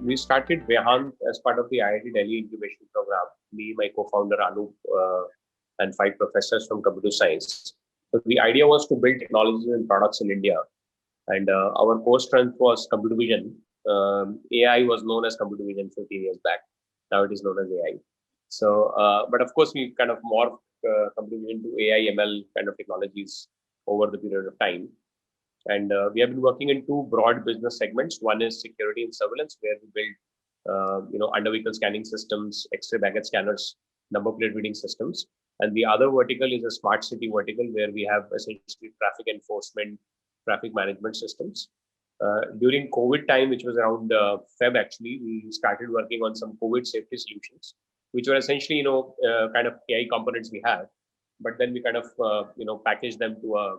we started Behant as part of the IIT Delhi incubation program. Me, my co-founder Anup, and 5 professors from computer science. So the idea was to build technologies and products in India. And our core strength was computer vision. AI was known as computer vision 15 years back. Now it is known as AI. So, but of course, we kind of morphed computer vision to AI, ML kind of technologies over the period of time. And we have been working in 2 broad business segments. One is security and surveillance, where we build, under vehicle scanning systems, X-ray baggage scanners, number plate reading systems. And the other vertical is a smart city vertical, where we have essentially traffic enforcement, traffic management systems. During COVID time, which was around Feb, actually, we started working on some COVID safety solutions, which were essentially, kind of AI components we have. But then we kind of, packaged them to a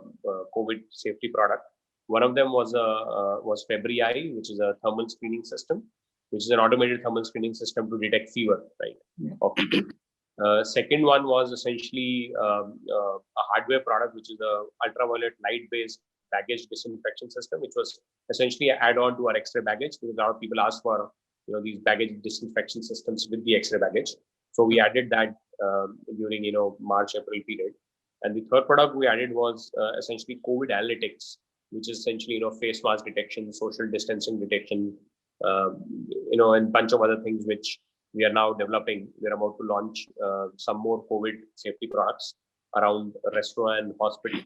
COVID safety product. One of them was Febri, which is a thermal screening system, which is an automated thermal screening system to detect fever, right, of people. Second one was essentially a hardware product, which is a ultraviolet light-based baggage disinfection system, which was essentially an add-on to our X-ray baggage, because a lot of people ask for these baggage disinfection systems with the X-ray baggage. So we added that during March-April period. And the third product we added was essentially COVID analytics, which is essentially face mask detection, social distancing detection, and a bunch of other things which we are now developing. We're about to launch some more COVID safety products around restaurant and hospital,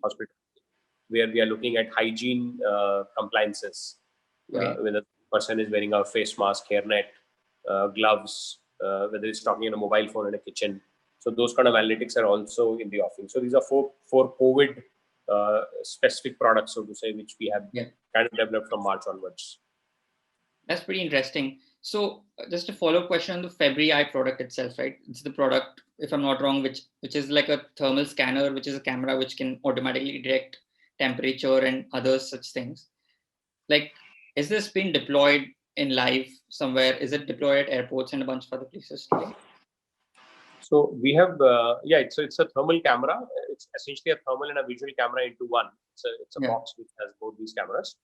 where we are looking at hygiene compliances. When the person is wearing a face mask, hairnet, gloves, whether it's talking on a mobile phone in a kitchen. So those kind of analytics are also in the offering. So these are four COVID specific products, so to say, which we have kind of developed from March onwards. That's pretty interesting. So just a follow-up question on the Febri product itself, right? It's the product, if I'm not wrong, which is like a thermal scanner, which is a camera which can automatically detect temperature and other such things. Like, is this been deployed in live somewhere? Is it deployed at airports and a bunch of other places today? So we have, it's a thermal camera. It's essentially a thermal and a visual camera into one. It's a box which has both these cameras.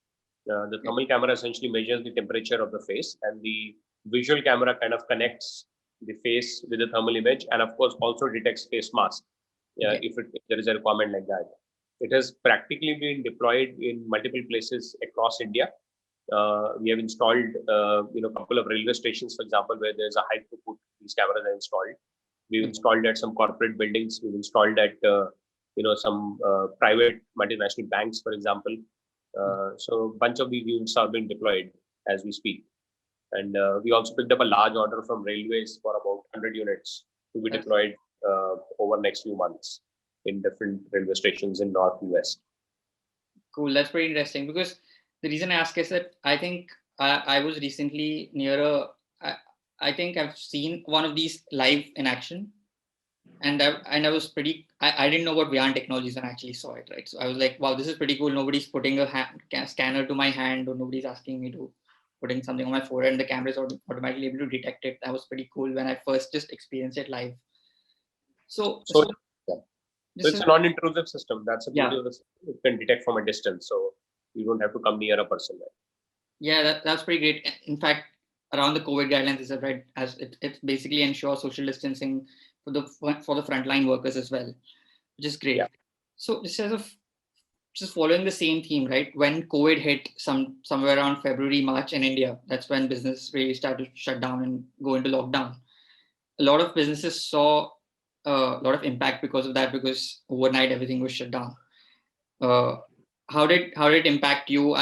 The thermal camera essentially measures the temperature of the face, and the visual camera kind of connects the face with the thermal image, and of course also detects face mask if there is a requirement like that. It has practically been deployed in multiple places across India. We have installed, a couple of railway stations, for example, where there's a high throughput. These cameras are installed. We've installed at some corporate buildings. We've installed at, some private multinational banks, for example. So a bunch of these units are being deployed as we speak. And we also picked up a large order from railways for about 100 units to be deployed over the next few months in different railway stations in North and West. Cool. That's pretty interesting, because the reason I ask is that I think I was recently near I think I've seen one of these live in action, and I was pretty, I didn't know what Vyand technologies when I actually saw it, right? So I was like, wow, this is pretty cool. Nobody's putting a scanner to my hand, or nobody's asking me to putting something on my forehead, and the camera is automatically able to detect it. That was pretty cool when I first just experienced it live. So it's a non-intrusive system. That's a beauty of the system. It can detect from a distance, so you don't have to come near a person. Right? Yeah, that's pretty great. In fact, around the COVID guidelines, is right, as it basically ensures social distancing for the frontline workers as well, which is great. Yeah. So just following the same theme, right? When COVID hit somewhere around February, March in India, that's when business really started to shut down and go into lockdown. A lot of businesses saw a lot of impact because of that, because overnight everything was shut down. How did it impact you?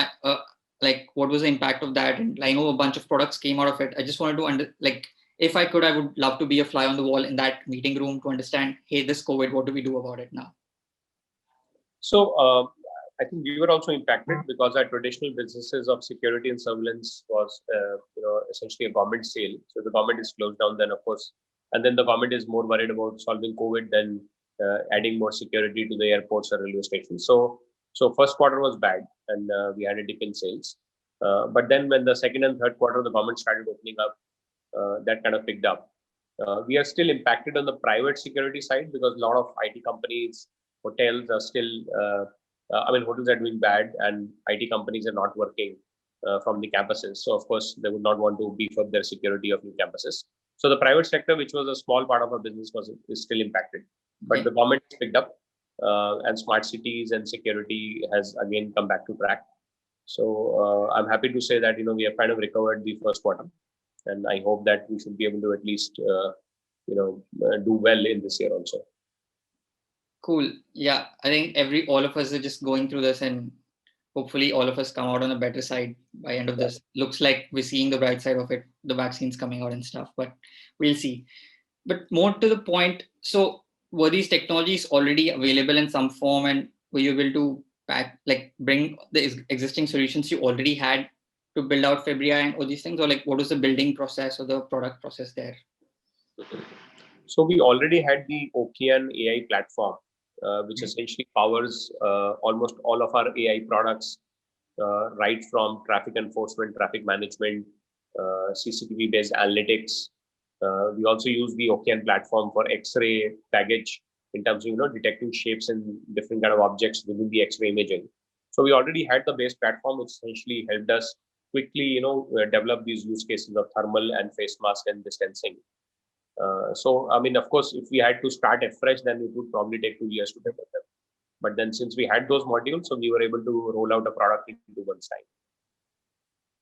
Like, what was the impact of that? And I know a bunch of products came out of it. I just wanted to if I could, I would love to be a fly on the wall in that meeting room to understand, hey, this COVID, what do we do about it now? So I think we were also impacted because our traditional businesses of security and surveillance was, essentially a government sale. So the government is closed down, then of course, and then the government is more worried about solving COVID than adding more security to the airports or railway stations. So first quarter was bad, and we had a dip in sales. But then when the second and third quarter, the government started opening up, that kind of picked up. We are still impacted on the private security side because a lot of IT companies, hotels are still, hotels are doing bad and IT companies are not working from the campuses. So of course, they would not want to beef up their security of new campuses. So the private sector, which was a small part of our business, is still impacted. But the government has picked up, and smart cities and security has again come back to track. So I'm happy to say that we have kind of recovered the first quarter, and I hope that we should be able to at least do well in this year also. Cool. Yeah, I think all of us are just going through this, and hopefully all of us come out on a better side by end of this. Looks like we're seeing the bright side of it, the vaccines coming out and stuff, but we'll see. But more to the point, so were these technologies already available in some form, and were you able to bring the existing solutions you already had to build out Febria and all these things, or what was the building process or the product process there? So we already had the OKEAN AI platform, which essentially powers almost all of our AI products, right from traffic enforcement, traffic management, CCTV-based analytics. We also use the OKEAN platform for X-ray baggage in terms of detecting shapes and different kind of objects within the X-ray imaging. So we already had the base platform, which essentially helped us quickly develop these use cases of thermal and face mask and distancing. So I mean, of course, if we had to start afresh, then it would probably take 2 years to develop them. But then since we had those modules, so we were able to roll out a product into one time.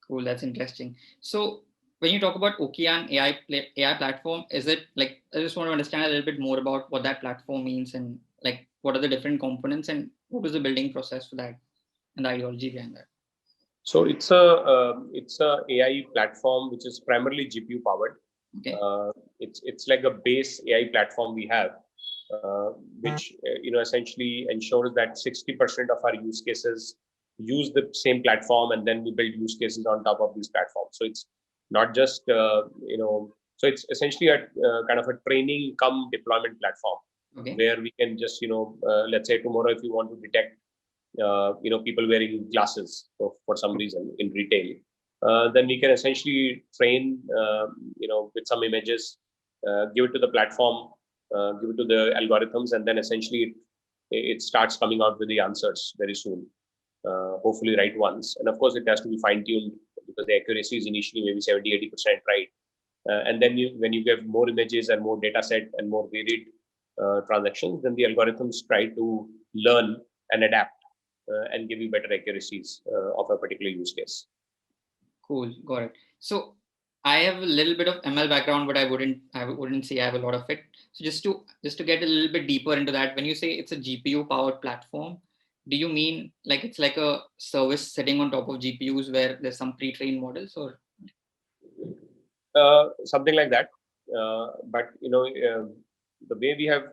Cool, that's interesting. So when you talk about OKEAN AI platform, is it I just want to understand a little bit more about what that platform means, and what are the different components, and what was the building process for that and the ideology behind that? So it's a AI platform which is primarily GPU powered. Okay. It's like a base AI platform we have, which essentially ensures that 60% of our use cases use the same platform, and then we build use cases on top of these platforms. So it's not just so it's essentially a kind of a training cum deployment platform, where we can just let's say tomorrow if you want to detect people wearing glasses for some reason in retail, then we can essentially train with some images, give it to the platform, give it to the algorithms, and then essentially it starts coming out with the answers very soon, hopefully right ones. And of course it has to be fine-tuned, because the accuracy is initially maybe 70-80% right, and then when you get more images and more data set and more varied transactions, then the algorithms try to learn and adapt and give you better accuracies of a particular use case. Cool, got it. So I have a little bit of ML background, but I wouldn't say I have a lot of it. So just to get a little bit deeper into that, when you say it's a GPU powered platform, do you mean it's like a service sitting on top of GPUs where there's some pre-trained models, or something like that? But the way we have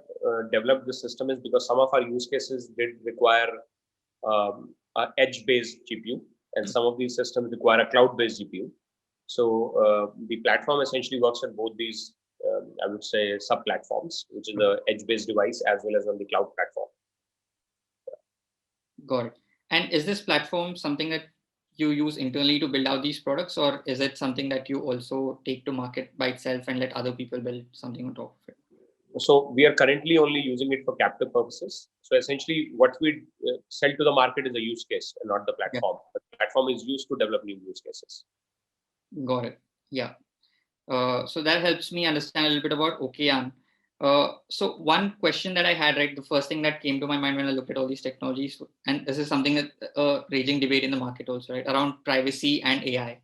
developed the system is because some of our use cases did require an edge-based GPU, and some of these systems require a cloud-based GPU. So the platform essentially works on both these, I would say, sub-platforms, which is the edge-based device as well as on the cloud platform. Got it. And is this platform something that you use internally to build out these products, or is it something that you also take to market by itself and let other people build something on top of it? So we are currently only using it for captive purposes. So essentially what we sell to the market is a use case and not the platform. Yeah. The platform is used to develop new use cases. Got it. Yeah. So that helps me understand a little bit about OKEAN. So one question that I had, the first thing that came to my mind when I looked at all these technologies, and this is something that a raging debate in the market also, around privacy and AI,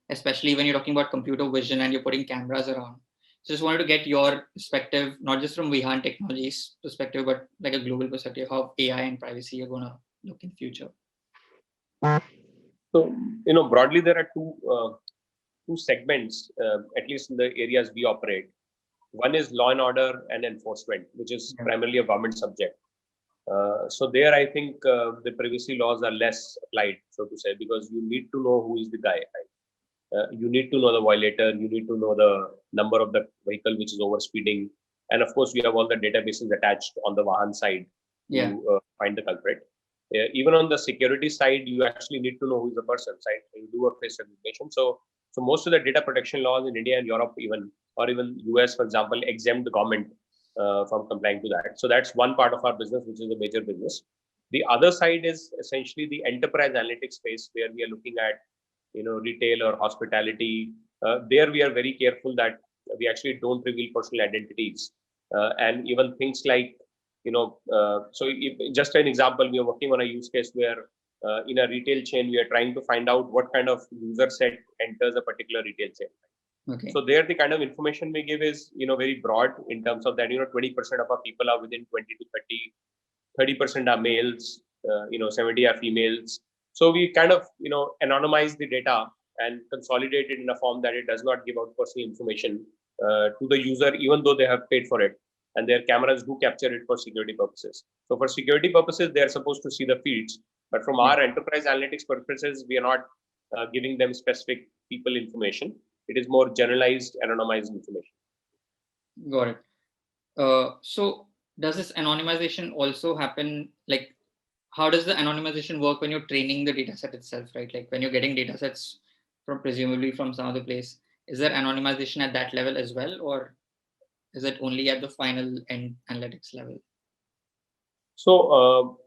especially when you're talking about computer vision and you're putting cameras around. So just wanted to get your perspective, not just from Vihan Technologies perspective, but like a global perspective, how AI and privacy are going to look in future. So, broadly, there are two segments, at least in the areas we operate. One is law and order and enforcement, which is primarily a government subject. So there, I think the privacy laws are less applied, so to say, because you need to know who is the guy. You need to know the violator. You need to know the number of the vehicle which is over speeding, and of course, we have all the databases attached on the Vahan side to find the culprit. Even on the security side, you actually need to know who is the person. Right? You do a face recognition. So most of the data protection laws in India and Europe, or even US, for example, exempt the government from complying to that. So that's one part of our business, which is a major business. The other side is essentially the enterprise analytics space, where we are looking at retail or hospitality. There we are very careful that we actually don't reveal personal identities, and even things like, so just an example, we are working on a use case where in a retail chain, we are trying to find out what kind of user set enters a particular retail chain. Okay. So there, the kind of information we give is, very broad in terms of that, 20% of our people are within 20 to 30% are males, 70 are females. So we kind of, anonymize the data and consolidate it in a form that it does not give out personal information to the user, even though they have paid for it. And their cameras do capture it for security purposes. So for security purposes, they are supposed to see the feeds. But from our enterprise analytics purposes, we are not giving them specific people information. It is more generalized, anonymized information. Got it. So does this anonymization also happen? Like, how does the anonymization work when you're training the data set itself, right? Like when you're getting data sets from presumably from some other place, is there anonymization at that level as well? Or is it only at the final end analytics level? So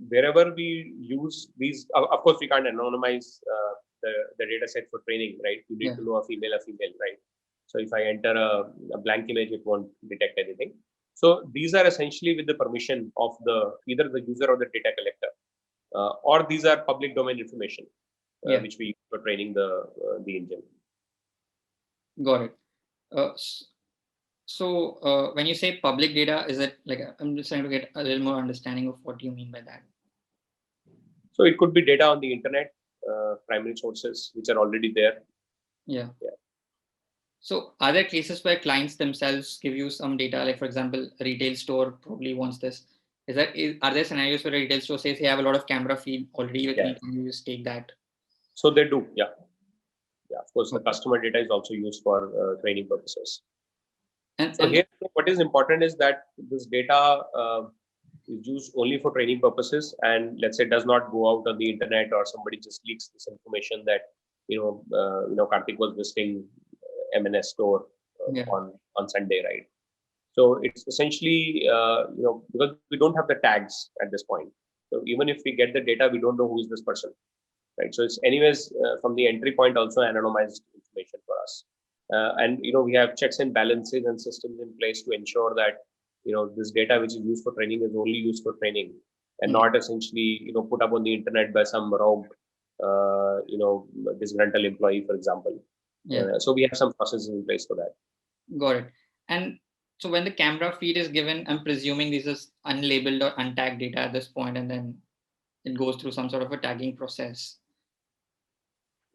wherever we use these, of course, we can't anonymize the data set for training, right? You need to know a female, right? So if I enter a blank image, it won't detect anything. So these are essentially with the permission of either the user or the data collector, or these are public domain information, which we use for training the engine. Got it. So when you say public data, is it like, I'm just trying to get a little more understanding of what you mean by that. So it could be data on the internet, primary sources which are already there. Yeah. So are there cases where clients themselves give you some data? Like, for example, a retail store probably wants this. Are there scenarios where a retail store says, hey, I have a lot of camera feed already with me, can you just take that? So they do, yeah. Of course, the customer data is also used for training purposes. And here, what is important is that this data is used only for training purposes, and let's say does not go out on the internet, or somebody just leaks this information that Karthik was visiting M&S store on Sunday, right? So it's essentially because we don't have the tags at this point. So even if we get the data, we don't know who is this person, right? So it's anyways from the entry point also anonymized information for us. And we have checks and balances and systems in place to ensure that this data which is used for training is only used for training, and not essentially put up on the internet by some rogue disgruntled employee, for example. So we have some processes in place for that. Got it. And so when the camera feed is given, I'm presuming this is unlabeled or untagged data at this point, and then it goes through some sort of a tagging process.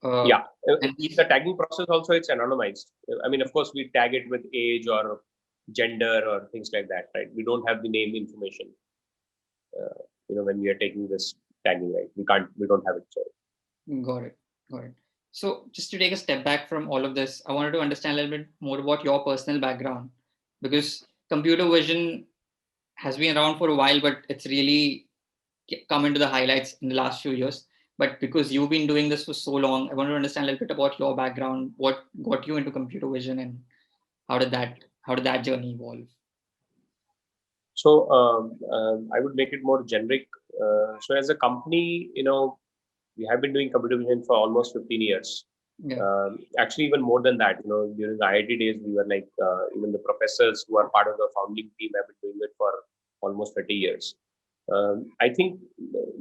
And the tagging process also, it's anonymized. I mean, of course, we tag it with age or gender or things like that, right? We don't have the name information. When we are taking this tagging, right? We don't have it. So. Got it. So just to take a step back from all of this, I wanted to understand a little bit more about your personal background, because computer vision has been around for a while, but it's really come into the highlights in the last few years. But because you've been doing this for so long, I want to understand a little bit about your background, what got you into computer vision, and how did that journey evolve? So I would make it more generic. So as a company, we have been doing computer vision for almost 15 years. Actually, even more than that. During the IIT days, we were like, even the professors who are part of the founding team have been doing it for almost 30 years. I think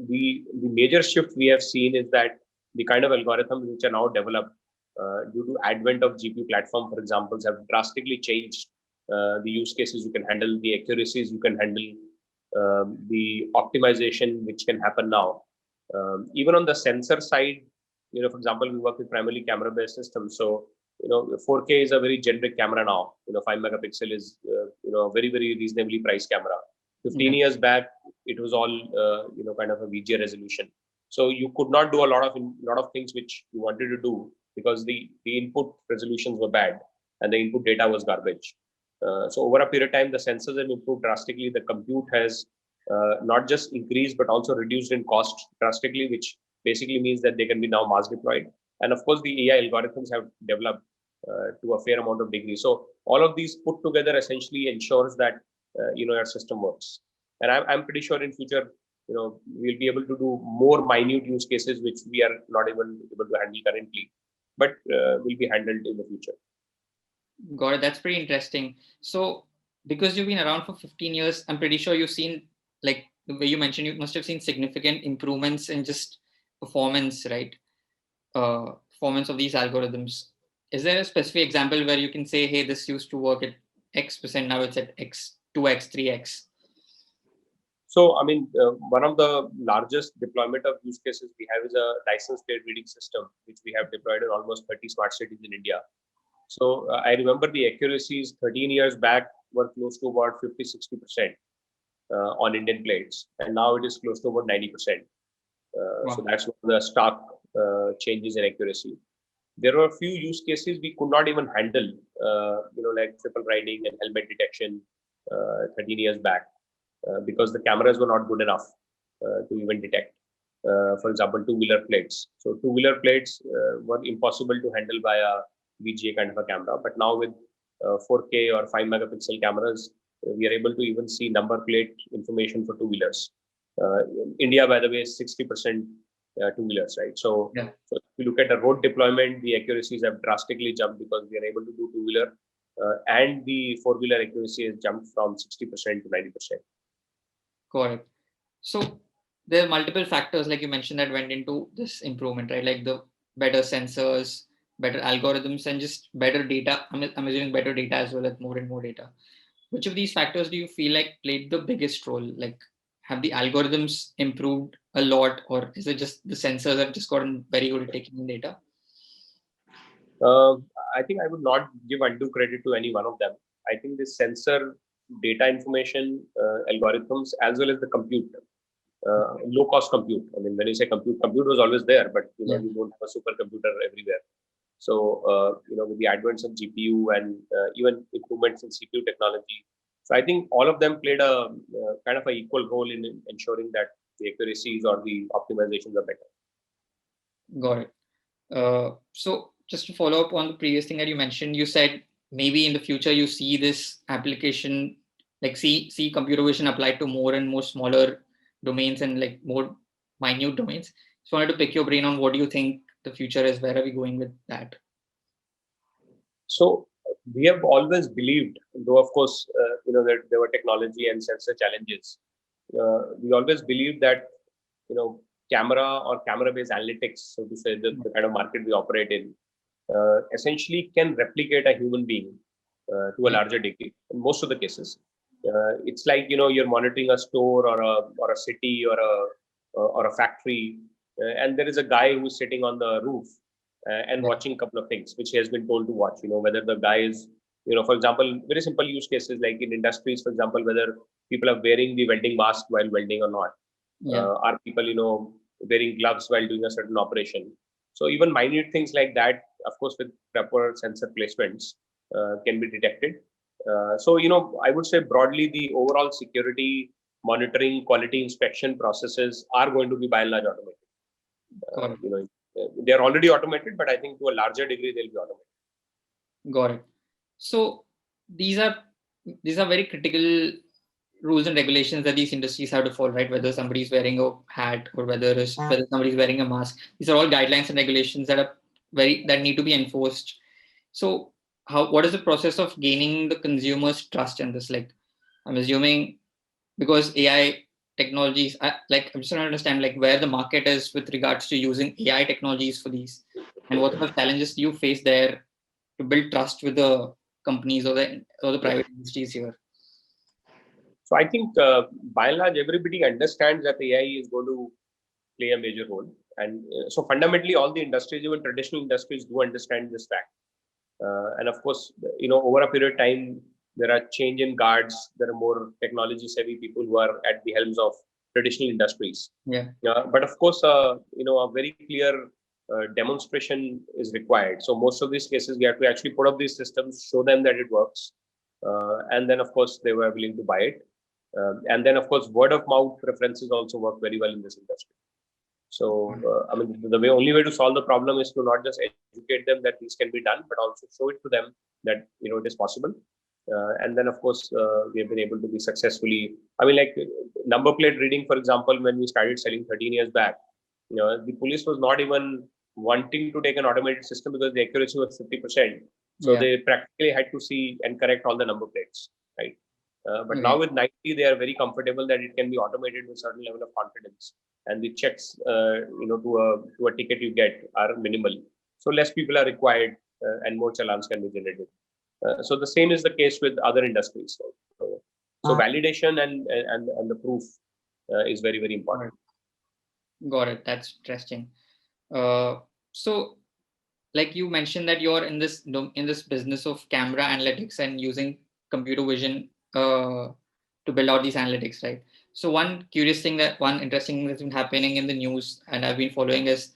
the major shift we have seen is that the kind of algorithms which are now developed due to advent of GPU platform, for example, have drastically changed the use cases you can handle, the accuracies you can handle, the optimization which can happen now. Even on the sensor side, for example, we work with primarily camera-based systems. So, 4K is a very generic camera now. 5 megapixel is, a very, very reasonably priced camera. 15 years back, it was all, kind of a VGA resolution. So you could not do a lot of things which you wanted to do because the input resolutions were bad and the input data was garbage. So over a period of time, the sensors have improved drastically. The compute has not just increased, but also reduced in cost drastically, which basically means that they can be now mass deployed. And of course, the AI algorithms have developed to a fair amount of degree. So all of these put together essentially ensures that, your system works. And I'm pretty sure in future, we'll be able to do more minute use cases which we are not even able to handle currently, but will be handled in the future. Got it. That's pretty interesting. So, because you've been around for 15 years, I'm pretty sure you've seen, like the way you mentioned, you must have seen significant improvements in just performance, right? Performance of these algorithms. Is there a specific example where you can say, hey, this used to work at X%, now it's at X, 2X, 3X? So, I mean, one of the largest deployment of use cases we have is a license plate reading system, which we have deployed in almost 30 smart cities in India. So I remember the accuracies 13 years back were close to about 50-60% on Indian plates, and now it is close to about 90%. Wow. So that's one of the stark changes in accuracy. There were a few use cases we could not even handle, like triple riding and helmet detection 13 years back, because the cameras were not good enough to even detect. For example, two-wheeler plates. So two-wheeler plates were impossible to handle by a VGA kind of a camera. But now with 4K or 5 megapixel cameras, we are able to even see number plate information for two-wheelers. India, by the way, is 60% two-wheelers, right? So, Yeah. So if you look at the road deployment, the accuracies have drastically jumped because we are able to do two-wheeler, and the four-wheeler accuracy has jumped from 60% to 90%. Correct. So there are multiple factors, like you mentioned, that went into this improvement, right? Like the better sensors, better algorithms, and just better data. I'm assuming better data as well as more and more data. Which of these factors do you feel like played the biggest role? Like, have the algorithms improved a lot, or is it just the sensors have just gotten very good at taking in data? I think I would not give undue credit to any one of them. I think the sensor data information algorithms as well as the compute, low cost compute. I mean, when you say compute was always there, but you don't have a supercomputer everywhere. So with the advent of GPU and even improvements in CPU technology, so I think all of them played a kind of a equal role in ensuring that the accuracies or the optimizations are better. Got it. So just to follow up on the previous thing that you mentioned, you said maybe in the future you see this application, like see computer vision applied to more and more smaller domains and like more minute domains. So I wanted to pick your brain on what do you think the future is? Where are we going with that? So we have always believed, though of course that there were technology and sensor challenges. We always believed that camera or camera-based analytics, so to say, the kind of market we operate in, essentially can replicate a human being to a larger degree in most of the cases. It's like you're monitoring a store or a city or a factory, and there is a guy who's sitting on the roof and watching a couple of things which he has been told to watch. Whether the guy is, for example, very simple use cases like in industries, for example, whether people are wearing the welding mask while welding or not. Are people wearing gloves while doing a certain operation? So even minute things like that, of course, with proper sensor placements, can be detected. So I would say broadly the overall security monitoring, quality inspection processes are going to be by and large automated. They are already automated, but I think to a larger degree they'll be automated. Got it. So these are very critical rules and regulations that these industries have to follow, right? Whether somebody's wearing a hat or whether somebody's wearing a mask. These are all guidelines and regulations that need to be enforced. So what is the process of gaining the consumer's trust in this? Like, I'm assuming because AI technologies, I'm just trying to understand like where the market is with regards to using AI technologies for these, and what are the challenges you face there to build trust with the companies or the private industries here. So I think by and large everybody understands that AI is going to play a major role, and so fundamentally all the industries, even traditional industries, do understand this fact. And of course, over a period of time, there are change in guards. There are more technology-savvy people who are at the helms of traditional industries. But of course, a very clear demonstration is required. So most of these cases, we have to actually put up these systems, show them that it works, and then of course they were willing to buy it. And then of course, word of mouth references also work very well in this industry. So, the only way to solve the problem is to not just educate them that this can be done, but also show it to them that, it is possible. And then, of course, we have been able to be successfully. I mean, like number plate reading, for example, when we started selling 13 years back, the police was not even wanting to take an automated system because the accuracy was 50%. So they practically had to see and correct all the number plates, right? But now with 90, they are very comfortable that it can be automated with a certain level of confidence, and the checks, to a ticket you get are minimal. So less people are required, and more challans can be generated. So the same is the case with other industries. So validation and the proof is very, very important. Got it. That's interesting. So, like you mentioned that you're in this business of camera analytics and using computer vision to build out these analytics, right? So one interesting thing that's been happening in the news and I've been following is,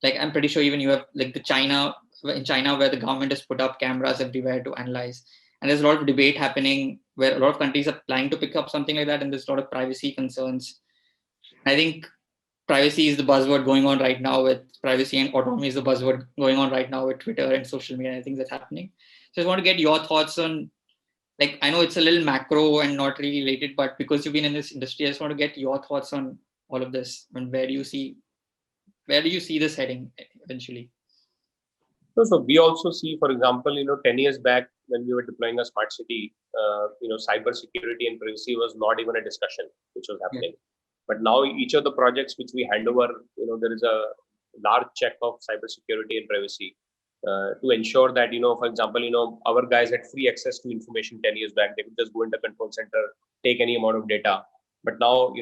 like, I'm pretty sure even you have, like, in China where the government has put up cameras everywhere to analyze, and there's a lot of debate happening where a lot of countries are planning to pick up something like that, and there's a lot of privacy concerns. I think privacy is the buzzword going on right now with privacy, and autonomy is the buzzword going on right now with Twitter and social media and things that's happening. So I just want to get your thoughts on, like, I know it's a little macro and not really related, but because you've been in this industry, I just want to get your thoughts on all of this and where do you see this heading eventually? So we also see, for example, 10 years back when we were deploying a smart city, cyber security and privacy was not even a discussion which was happening. But now each of the projects which we hand over, there is a large check of cybersecurity and privacy to ensure that, for example, our guys had free access to information 10 years back. They could just go into control center, take any amount of data. But now,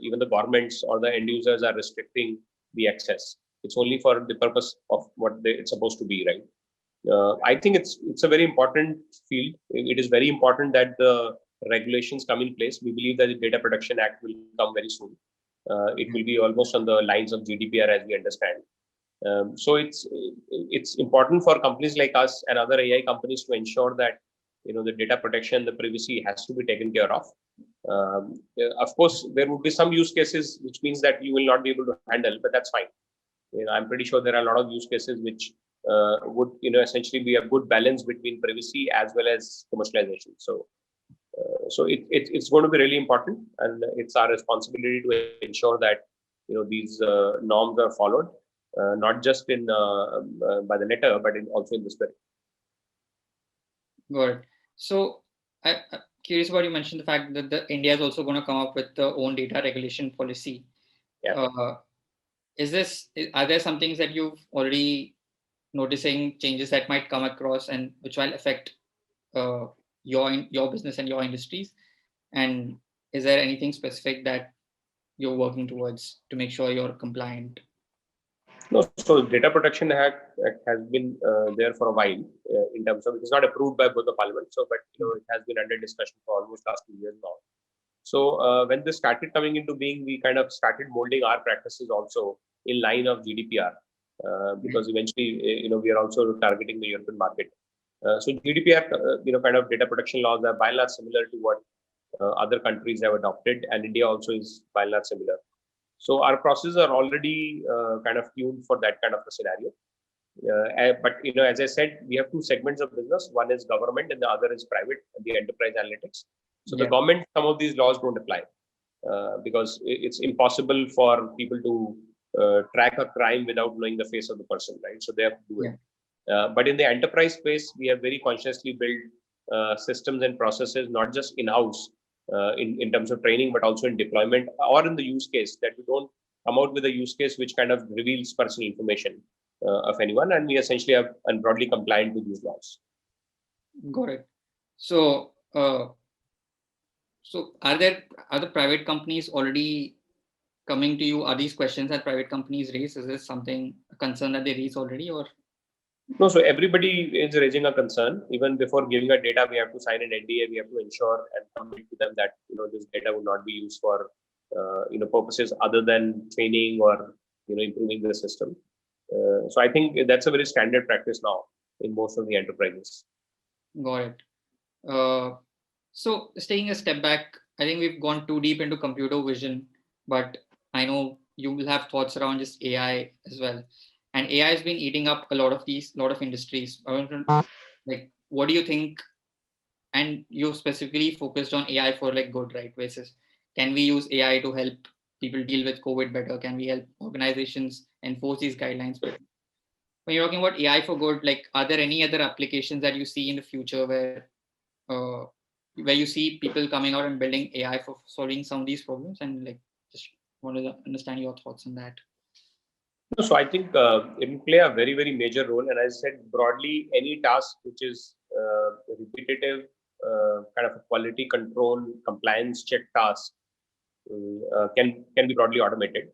even the governments or the end users are restricting the access. It's only for the purpose of what it's supposed to be, right? I think it's a very important field. It is very important that the regulations come in place. We believe that the Data Protection Act will come very soon. It will be almost on the lines of GDPR as we understand. So it's important for companies like us and other AI companies to ensure that the data protection, the privacy has to be taken care of. Of course, there would be some use cases which means that you will not be able to handle, but that's fine. I'm pretty sure there are a lot of use cases which would essentially be a good balance between privacy as well as commercialization. So it's going to be really important, and it's our responsibility to ensure that these norms are followed, not just in by the letter, but also in the spirit. Good. So I'm curious about, you mentioned the fact that India is also going to come up with their own data regulation policy. Yeah. Are there some things that you've already noticing changes that might come across and which will affect your business and your industries? And is there anything specific that you're working towards to make sure you're compliant? No, so Data Protection Act has been there for a while in terms of, it is not approved by both the parliament, so but it has been under discussion for almost last 2 years now. So when this started coming into being, we kind of started molding our practices also in line of GDPR because eventually we are also targeting the European market. So GDPR kind of data protection laws are by and large similar to what other countries have adopted, and India also is by and large similar. So our processes are already kind of tuned for that kind of a scenario. But as I said, we have two segments of business. One is government, and the other is private, the enterprise analytics. So the government, some of these laws don't apply because it's impossible for people to track a crime without knowing the face of the person, right? So they have to do it. But in the enterprise space, we have very consciously built systems and processes, not just in-house in terms of training, but also in deployment or in the use case, that we don't come out with a use case which kind of reveals personal information of anyone, and we essentially are broadly compliant with these laws. Got it. So, are the private companies already coming to you? Are these questions that private companies raise? Is this a concern that they raise already, or? No, so everybody is raising a concern. Even before giving a data, we have to sign an NDA. We have to ensure and commit to them that this data will not be used for purposes other than training or improving the system. So I think that's a very standard practice now in most of the enterprises. Got it. So taking a step back, I think we've gone too deep into computer vision, but I know you will have thoughts around just AI as well. And AI has been eating up a lot of industries. Like, what do you think? and you specifically focused on AI for like good, right? Versus can we use AI to help people deal with COVID better? Can we help organizations enforce these guidelines better? When you're talking about AI for good, like are there any other applications that you see in the future uh, where you see people coming out and building AI for solving some of these problems? And like just wanted to understand your thoughts on that. So I think it will play a very, very major role. And as I said, broadly, any task which is repetitive, kind of a quality control, compliance check task can be broadly automated.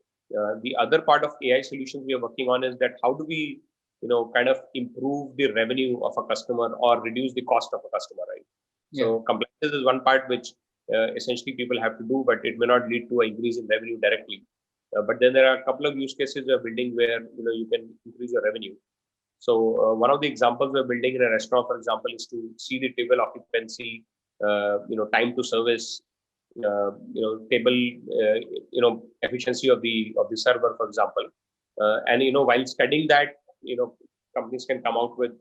The other part of AI solutions we are working on is that how do we, kind of improve the revenue of a customer or reduce the cost of a customer, right? Yeah. So compliance is one part which essentially people have to do, but it may not lead to an increase in revenue directly. But then there are a couple of use cases we're building where you can increase your revenue. So one of the examples we're building in a restaurant, for example, is to see the table occupancy, time to service, table, efficiency of the server, for example. And while studying that, companies can come out with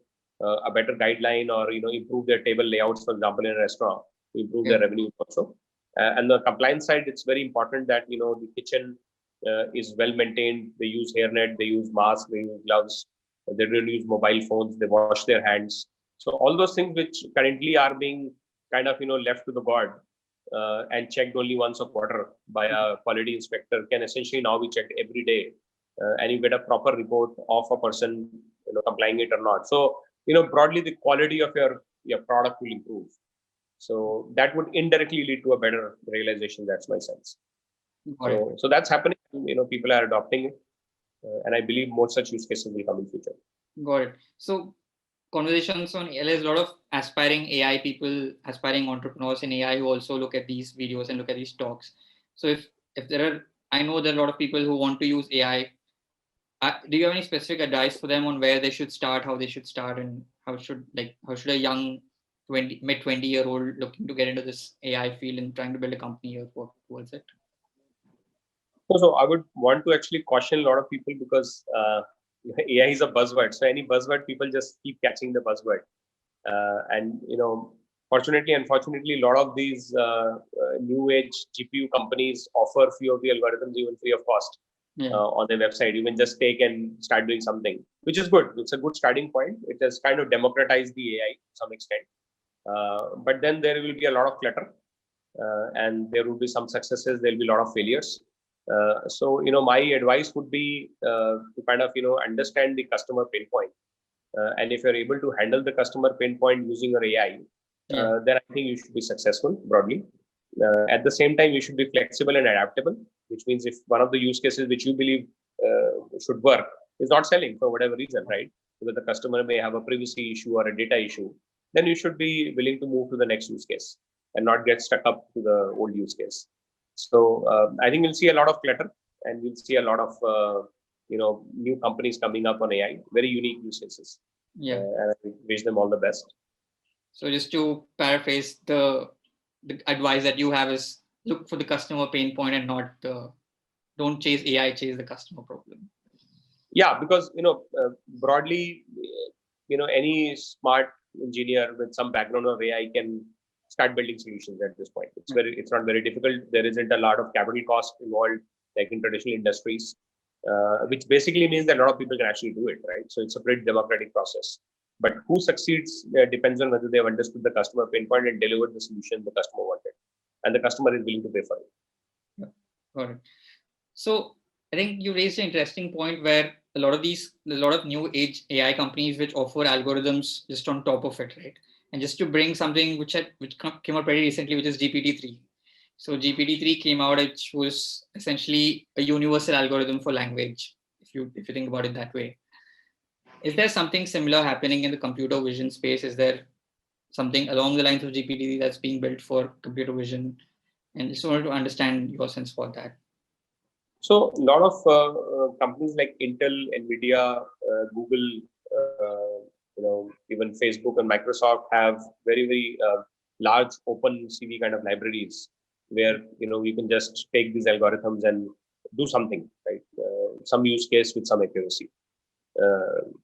a better guideline or improve their table layouts, for example, in a restaurant to improve their revenue also. And the compliance side, it's very important that the kitchen is well maintained. They use hairnet, they use masks, they use gloves, they don't use mobile phones, they wash their hands. So all those things which currently are being kind of left to the god and checked only once a quarter by a quality inspector can essentially now be checked every day, and you get a proper report of a person complying it or not. So broadly the quality of your product will improve. So that would indirectly lead to a better realization. That's my sense. So that's happening. People are adopting it, and I believe more such use cases will come in future. Got it. So conversations on AI, there's a lot of aspiring AI people, aspiring entrepreneurs in AI who also look at these videos and look at these talks. So if there are, I know there are a lot of people who want to use AI. Do you have any specific advice for them on where they should start, how they should start, and how should a young mid 20-year-old looking to get into this AI field and trying to build a company or work towards it? So I would want to actually caution a lot of people because AI is a buzzword. So any buzzword, people just keep catching the buzzword. And fortunately, unfortunately, a lot of these new age GPU companies offer few of the algorithms even free of cost on their website. You can just take and start doing something, which is good. It's a good starting point. It has kind of democratized the AI to some extent. But then there will be a lot of clutter, and there will be some successes. There will be a lot of failures. So my advice would be to kind of understand the customer pain point, and if you're able to handle the customer pain point using your AI, then I think you should be successful broadly. At the same time, you should be flexible and adaptable, which means if one of the use cases which you believe should work is not selling for whatever reason, right? Because the customer may have a privacy issue or a data issue, then you should be willing to move to the next use case and not get stuck up to the old use case. So I think we'll see a lot of clutter, and we'll see a lot of new companies coming up on AI, very unique use cases. And I wish them all the best. So just to paraphrase, the advice that you have is look for the customer pain point and not don't chase AI, chase the customer problem. Yeah, because broadly, any smart engineer with some background of AI can start building solutions at this point. It's not very difficult. There isn't a lot of capital cost involved like in traditional industries, which basically means that a lot of people can actually do it, right? So it's a pretty democratic process. But who succeeds depends on whether they've understood the customer pain point and delivered the solution the customer wanted, and the customer is willing to pay for it. Yeah, got it. So I think you raised an interesting point where a lot of new age AI companies which offer algorithms just on top of it, right? And just to bring something which came out very recently, which is GPT-3. So GPT-3 came out, which was essentially a universal algorithm for language, if you think about it that way. Is there something similar happening in the computer vision space? Is there something along the lines of GPT that's being built for computer vision? And just wanted to understand your sense for that. So a lot of companies like Intel, Nvidia, Google, even Facebook and Microsoft have very, very large open CV kind of libraries where you can just take these algorithms and do something, right? Some use case with some accuracy.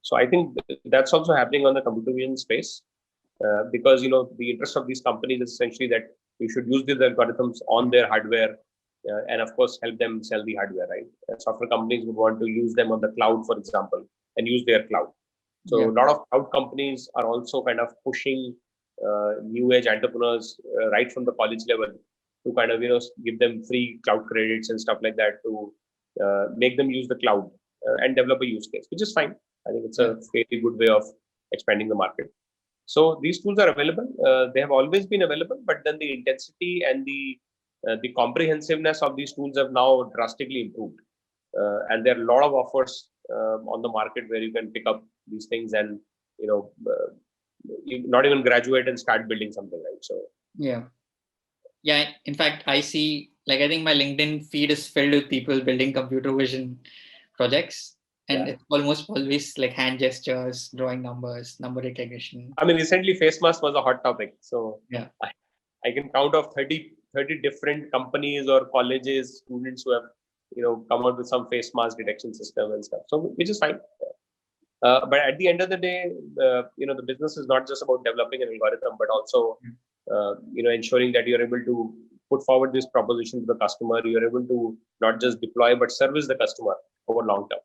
So I think that's also happening on the computer vision space. because the interest of these companies is essentially that you should use these algorithms on their hardware, and of course help them sell the hardware, right? Software companies would want to use them on the cloud, for example, and use their cloud. So a lot of cloud companies are also kind of pushing new age entrepreneurs right from the college level to kind of give them free cloud credits and stuff like that to make them use the cloud and develop a use case, which is fine. I think it's a fairly good way of expanding the market. So these tools are available. They have always been available, but then the intensity and the comprehensiveness of these tools have now drastically improved. And there are a lot of offers on the market where you can pick up these things and you not even graduate and start building something, right? So yeah. In fact, I see, like, I think my LinkedIn feed is filled with people building computer vision projects. And it's almost always like hand gestures, drawing numbers, number recognition. I mean, recently face mask was a hot topic. So I can count of 30 different companies or colleges, students who have, come out with some face mask detection system and stuff. So which is fine. But at the end of the day, the business is not just about developing an algorithm, but also, ensuring that you're able to put forward this proposition to the customer. You're able to not just deploy, but service the customer over long term.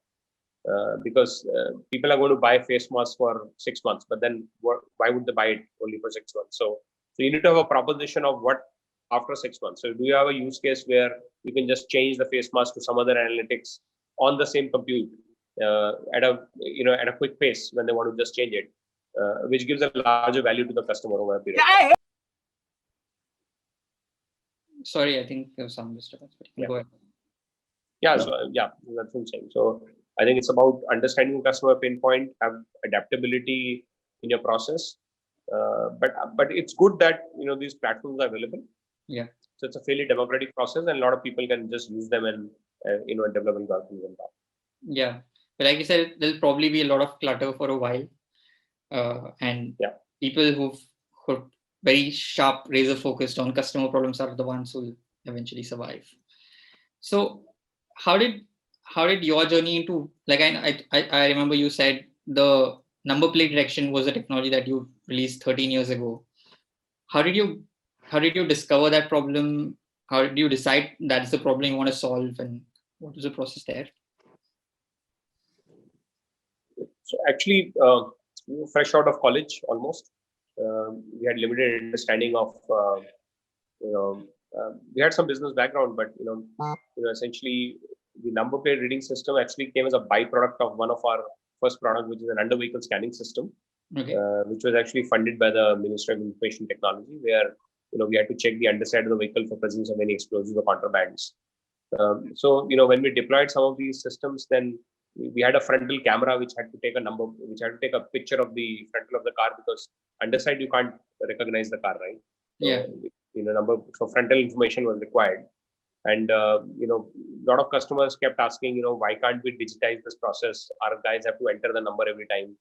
Because people are going to buy face masks for 6 months, but then why would they buy it only for 6 months? So you need to have a proposition of what after 6 months. So do you have a use case where you can just change the face mask to some other analytics on the same compute at a quick pace when they want to just change it, which gives a larger value to the customer over a period of time. Sorry, I think there was some disturbance. Go ahead. So that's what I'm saying. So I think it's about understanding customer pain point, have adaptability in your process. But it's good that these platforms are available. So it's a fairly democratic process, and a lot of people can just use them and develop algorithms on top. But like you said, there'll probably be a lot of clutter for a while, and people who've very sharp, razor focused on customer problems are the ones who will eventually survive. So how did your journey into, like, I remember you said the number plate detection was a technology that you released 13 years ago. How did you discover that problem? How did you decide that's the problem you want to solve, and what was the process there? So actually, fresh out of college almost, we had limited understanding of we had some business background, but essentially the number plate reading system actually came as a byproduct of one of our first product, which is an under vehicle scanning system, which was actually funded by the Ministry of Information Technology, where we had to check the underside of the vehicle for presence of any explosives or contrabands. So when we deployed some of these systems, then we had a frontal camera which had to take a picture of the frontal of the car, because underside you can't recognize the car, right? So, so frontal information was required, and a lot of customers kept asking, why can't we digitize this process? Our guys have to enter the number every time.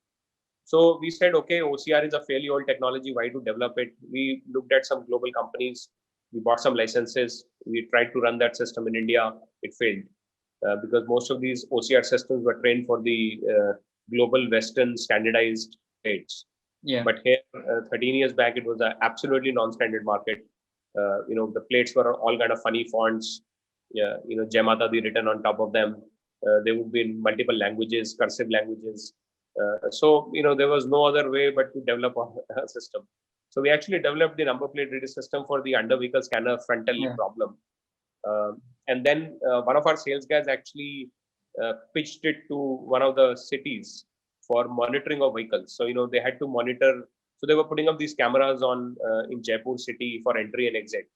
So we said, okay, OCR is a fairly old technology. Why to develop it? We looked at some global companies. We bought some licenses. We tried to run that system in India. It failed. Because most of these OCR systems were trained for the global Western standardized plates. But here, 13 years back, it was an absolutely non-standard market. The plates were all kind of funny fonts. Jai Mata Di written on top of them. They would be in multiple languages, cursive languages. So there was no other way but to develop a system. So we actually developed the number plate reader system for the under vehicle scanner frontal problem. And then one of our sales guys actually pitched it to one of the cities for monitoring of vehicles. So they had to monitor. So they were putting up these cameras on in Jaipur city for entry and exit.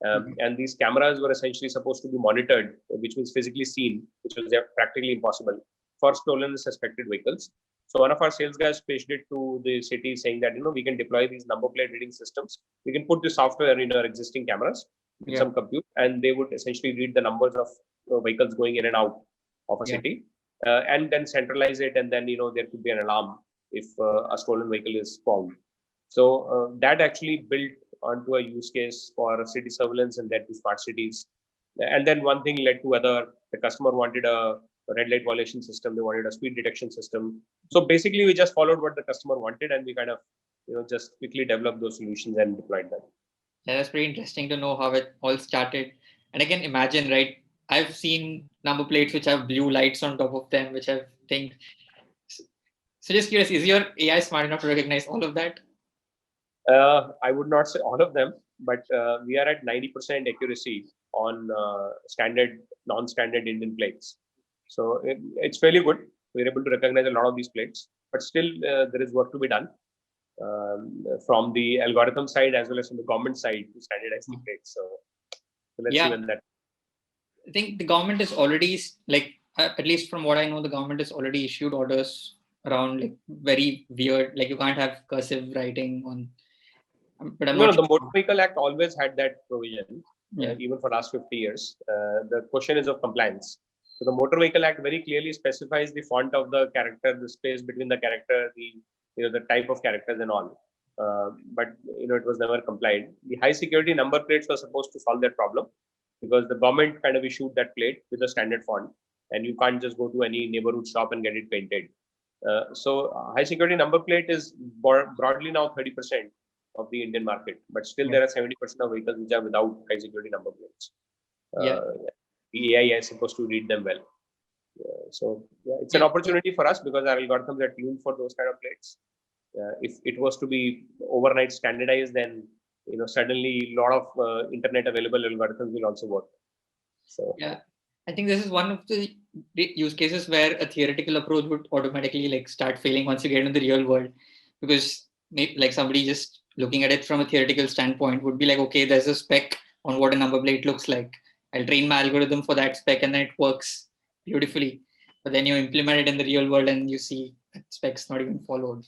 And these cameras were essentially supposed to be monitored, which was physically seen, which was practically impossible for stolen and suspected vehicles. So one of our sales guys pitched it to the city, saying that we can deploy these number plate reading systems. We can put the software in our existing cameras with some compute, and they would essentially read the numbers of vehicles going in and out of a city, and then centralize it, and then there could be an alarm if a stolen vehicle is found. So that actually built onto a use case for city surveillance and then to smart cities. And then one thing led to other. The customer wanted a red light violation system. They wanted a speed detection system. So basically, we just followed what the customer wanted, and we kind of just quickly developed those solutions and deployed them. Yeah, that's pretty interesting to know how it all started. And I can imagine, right? I've seen number plates which have blue lights on top of them, which I think. So just curious, is your AI smart enough to recognize all of that? I would not say all of them, but we are at 90% accuracy on standard, non-standard Indian plates. So it's fairly good. We're able to recognize a lot of these plates, but still there is work to be done from the algorithm side as well as from the government side to standardize the plates. So let's see when that. I think the government is already, like, at least from what I know, the government has already issued orders around like very weird, like you can't have cursive writing on. But No, the Motor Vehicle Act always had that provision, even for last 50 years. The question is of compliance. So the Motor Vehicle Act very clearly specifies the font of the character, the space between the character, the type of characters and all. But it was never complied. The high security number plates were supposed to solve that problem because the government kind of issued that plate with a standard font, and you can't just go to any neighborhood shop and get it painted. So high security number plate is broadly now 30% of the Indian market, but still there are 70% of vehicles which are without high security number plates. The AI is supposed to read them well. So it's an opportunity for us because our algorithms are tuned for those kind of plates. If it was to be overnight standardized, then suddenly a lot of internet available algorithms will also work. So I think this is one of the use cases where a theoretical approach would automatically like start failing once you get into the real world, because like somebody just looking at it from a theoretical standpoint would be like, okay, there's a spec on what a number plate looks like. I'll train my algorithm for that spec and then it works beautifully. But then you implement it in the real world and you see that spec's not even followed.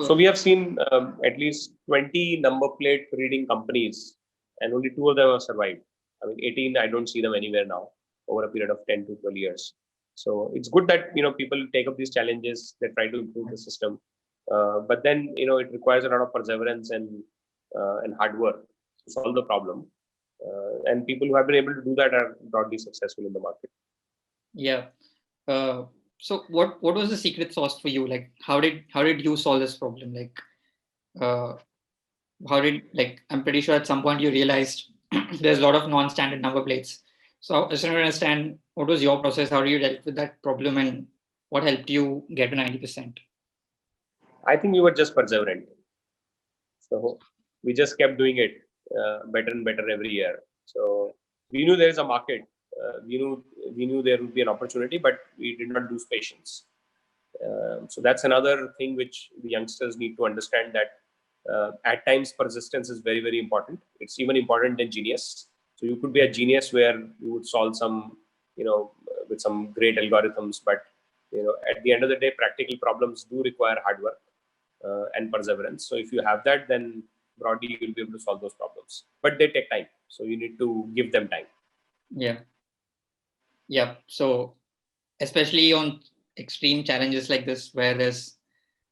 So we have seen at least 20 number plate reading companies, and only 2 of them have survived. I mean, 18, I don't see them anywhere now over a period of 10 to 12 years. So it's good that people take up these challenges, they try to improve the system. But then it requires a lot of perseverance and hard work to solve the problem. And people who have been able to do that are broadly successful in the market. So what was the secret sauce for you? Like how did you solve this problem? Like I'm pretty sure at some point you realized there's a lot of non-standard number plates. So I just want to understand what was your process, how you dealt with that problem, and what helped you get to 90%? I think we were just perseverant. So we just kept doing it better and better every year. So we knew there is a market. We knew there would be an opportunity, but we did not lose patience. So that's another thing which the youngsters need to understand, that at times persistence is very, very important. It's even important than genius. So you could be a genius where you would solve some, with some great algorithms, but at the end of the day, practical problems do require hard work and perseverance. So if you have that, then broadly you'll be able to solve those problems. But they take time, so you need to give them time. So especially on extreme challenges like this, where there's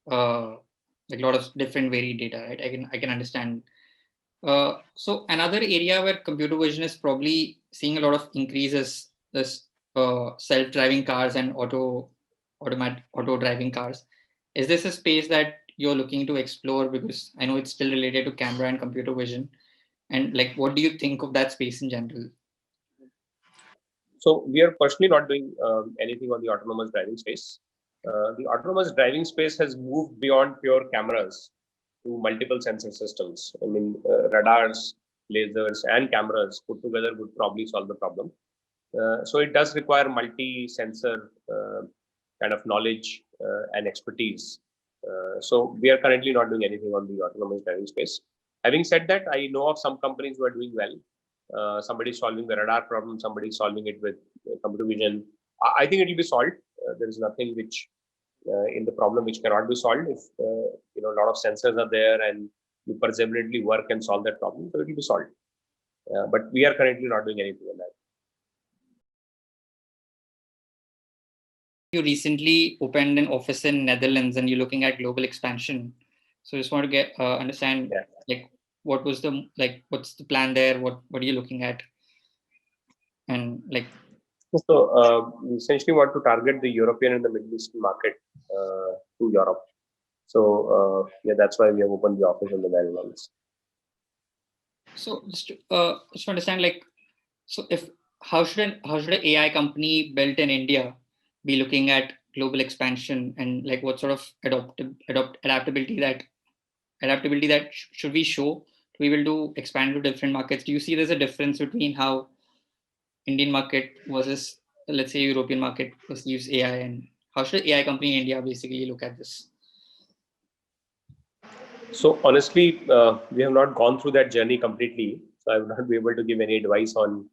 like a lot of different varied data, right? I can understand. So another area where computer vision is probably seeing a lot of increases this self-driving cars and auto driving cars. Is this a space that you're looking to explore? Because I know it's still related to camera and computer vision. And like, what do you think of that space in general? So we are personally not doing anything on the autonomous driving space. The autonomous driving space has moved beyond pure cameras to multiple sensor systems. I mean, radars, lasers, and cameras put together would probably solve the problem. So it does require multi-sensor kind of knowledge and expertise. So we are currently not doing anything on the autonomous driving space. Having said that, I know of some companies who are doing well. Somebody solving the radar problem, somebody solving it with computer vision. I think it will be solved. There is nothing which in the problem which cannot be solved if a lot of sensors are there and you perseverately work and solve that problem. So it will be solved. But we are currently not doing anything on that. You recently opened an office in Netherlands and you're looking at global expansion. So I just want to get understand like what's the plan there? What are you looking at? And like, so we essentially want to target the European and the Middle Eastern market to Europe. So yeah, that's why we have opened the office in the Netherlands. So just to understand, like, so if how should an AI company built in India be looking at global expansion, and like what sort of adaptability that should we show to be able to expand to different markets? Do you see there's a difference between how Indian market versus, let's say, European market perceives AI, and how should an AI company in India basically look at this? So honestly, we have not gone through that journey completely, so I will not be able to give any advice on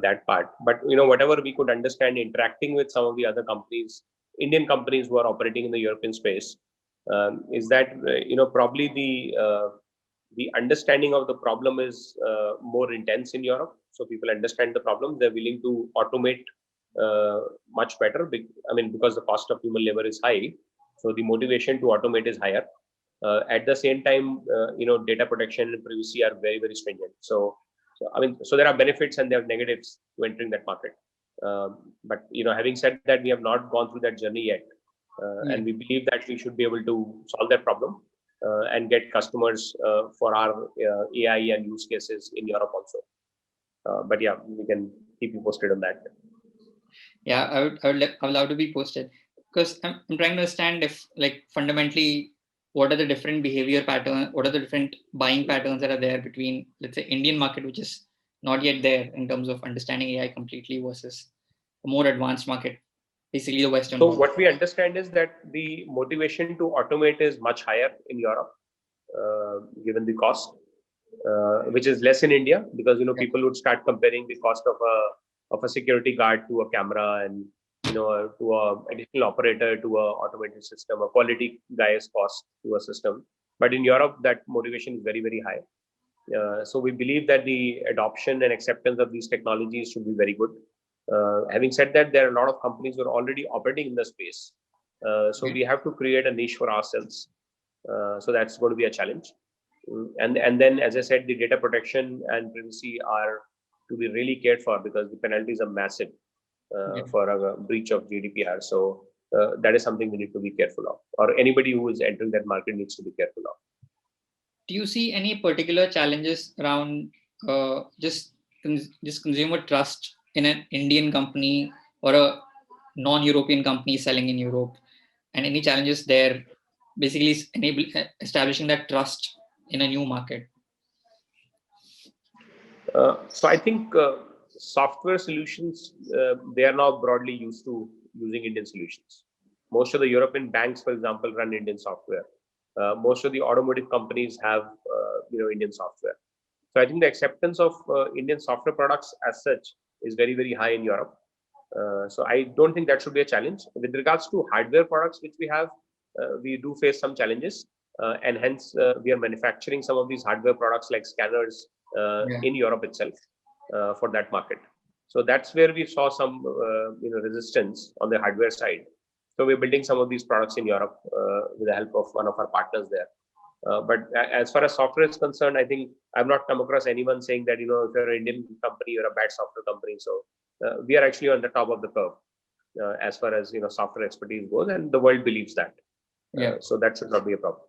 that part. But whatever we could understand interacting with some of the other companies, Indian companies who are operating in the European space, is that probably the understanding of the problem is more intense in Europe. So people understand the problem; they're willing to automate much better. I mean, because the cost of human labor is high, so the motivation to automate is higher. At the same time, data protection and privacy are very, very stringent. So there are benefits and there are negatives to entering that market. But having said that, we have not gone through that journey yet, and we believe that we should be able to solve that problem and get customers for our AI and use cases in Europe also. But yeah, we can keep you posted on that. Yeah, I would love to be posted, because I'm trying to understand if, like, fundamentally, what are the different behavior patterns, what are the different buying patterns that are there between, let's say, Indian market, which is not yet there in terms of understanding AI completely, versus a more advanced market, basically the Western So world. what we understand is that the motivation to automate is much higher in Europe, given the cost, which is less in India, because people would start comparing the cost of a security guard to a camera, and to a additional operator to a automated system, a quality guy's cost to a system. But in Europe, that motivation is very, very high. So we believe that the adoption and acceptance of these technologies should be very good. Having said that, there are a lot of companies who are already operating in the space. So we have to create a niche for ourselves. So that's going to be a challenge. And then, as I said, the data protection and privacy are to be really cared for, because the penalties are massive for a breach of GDPR. So that is something we need to be careful of, or anybody who is entering that market needs to be careful of. Do you see any particular challenges around just consumer trust in an Indian company or a non-European company selling in Europe, and any challenges there, basically establishing that trust in a new market? So I think software solutions, they are now broadly used to using Indian solutions. Most of the European banks, for example, run Indian software. Most of the automotive companies have Indian software. So I think the acceptance of Indian software products as such is very, very high in Europe. So I don't think that should be a challenge. With regards to hardware products which we have, we do face some challenges, and hence we are manufacturing some of these hardware products like scanners in Europe itself for that market. So that's where we saw some resistance on the hardware side. So we're building some of these products in Europe with the help of one of our partners there. But as far as software is concerned, I think I've not come across anyone saying that if you're an Indian company, you're a bad software company. So we are actually on the top of the curve as far as software expertise goes, and the world believes that. So that should not be a problem.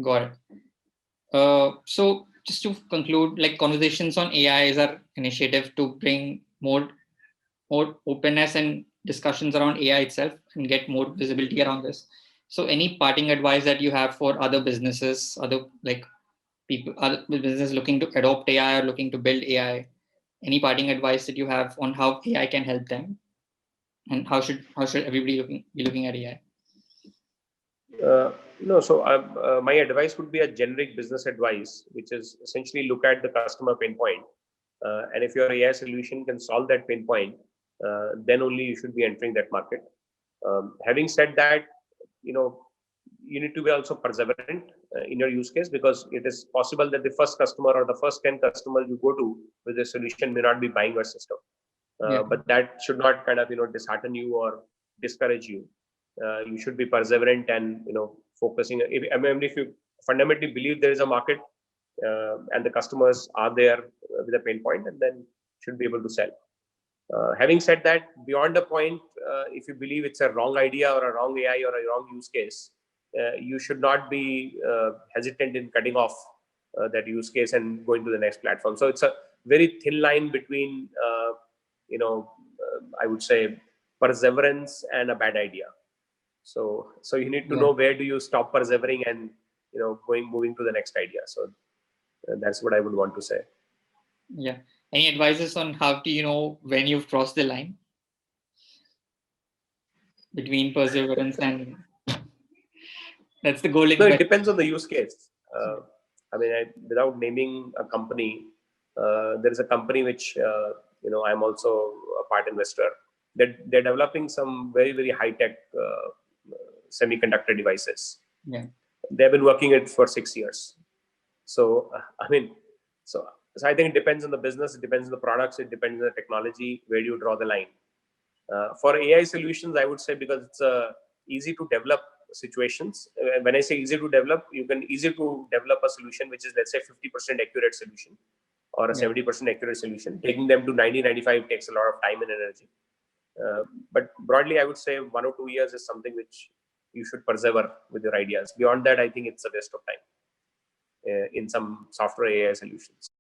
Got it. So just to conclude, like, conversations on AI is our initiative to bring more openness and discussions around AI itself and get more visibility around this. So any parting advice that you have for other businesses, other businesses looking to adopt AI or looking to build AI? Any parting advice that you have on how AI can help them, and how should everybody be looking at AI? So my advice would be a generic business advice, which is essentially look at the customer pain point, and if your AI solution can solve that pain point, then only you should be entering that market. Having said that, you need to be also perseverant in your use case, because it is possible that the first customer or the first 10 customers you go to with a solution may not be buying your system. But that should not kind of dishearten you or discourage you. You should be perseverant and focusing. If you fundamentally believe there is a market and the customers are there with a pain point, and then should be able to sell. Having said that, beyond the point, if you believe it's a wrong idea or a wrong AI or a wrong use case, you should not be hesitant in cutting off that use case and going to the next platform. So it's a very thin line between, I would say, perseverance and a bad idea. So you need to know where do you stop persevering and moving to the next idea. So that's what I would want to say. Yeah. Any advices on how to when you've crossed the line between perseverance and that's the goal? No, it depends on the use case. Without naming a company, there is a company which I'm also a part investor. They're developing some very, very high tech semiconductor devices. Yeah. They've been working it for 6 years. So so I think it depends on the business, it depends on the products, it depends on the technology, where do you draw the line. For AI solutions, I would say, because it's easy to develop situations. When I say easy to develop, you can easy to develop a solution which is, let's say, 50% accurate solution or a 70% accurate solution. Taking them to 90-95 takes a lot of time and energy. But broadly, I would say 1 or 2 years is something which you should persevere with your ideas. Beyond that, I think it's a waste of time in some software AI solutions.